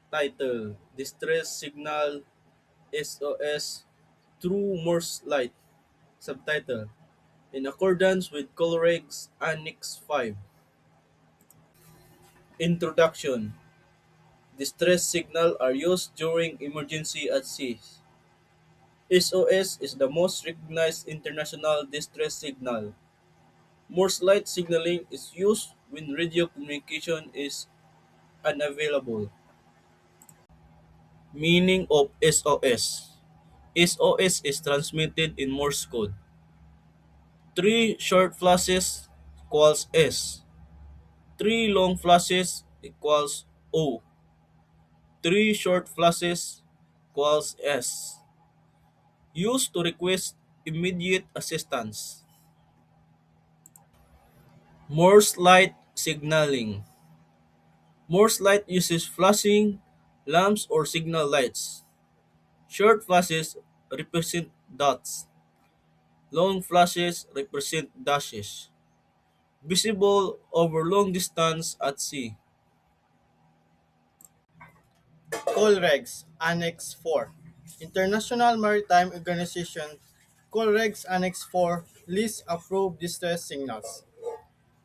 Title: Distress Signal SOS Through Morse Light. Subtitle: In accordance with Colregs Annex 5. Introduction: Distress signal are used during emergency at sea. SOS is the most recognized international distress signal. Morse light signaling is used when radio communication is unavailable. Meaning of SOS: SOS is transmitted in Morse code. Three short flashes equals S. Three long flashes equals O. Three short flashes equals S. Used to request immediate assistance. Morse light signaling. Morse light uses flashing lamps or signal lights. Short flashes represent dots. Long flashes represent dashes. Visible over long distance at sea. Colregs Annex 4 International Maritime Organization Colregs Annex 4 lists approved distress signals.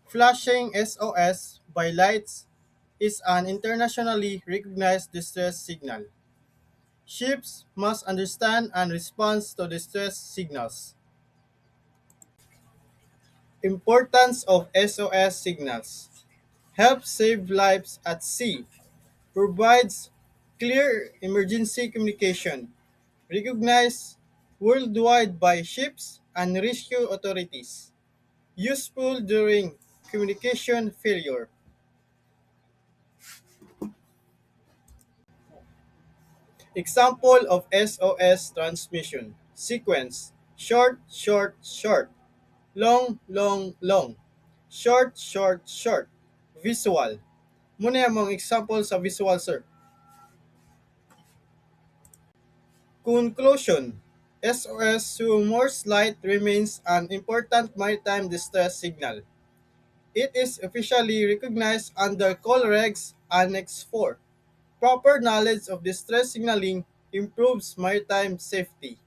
Flashing SOS by lights is an internationally recognized distress signal. Ships must understand and respond to distress signals. Importance of SOS signals: helps save lives at sea, provides clear emergency communication, recognized worldwide by ships and rescue authorities, useful during communication failure. Example of SOS transmission sequence: short, short, short, long, long, long, short, short, short. Visual. Muna yung mga example sa visual, sir. Conclusion: SOS through Morse light remains an important maritime distress signal. It is officially recognized under Colregs Annex 4. Proper knowledge of distress signaling improves maritime safety.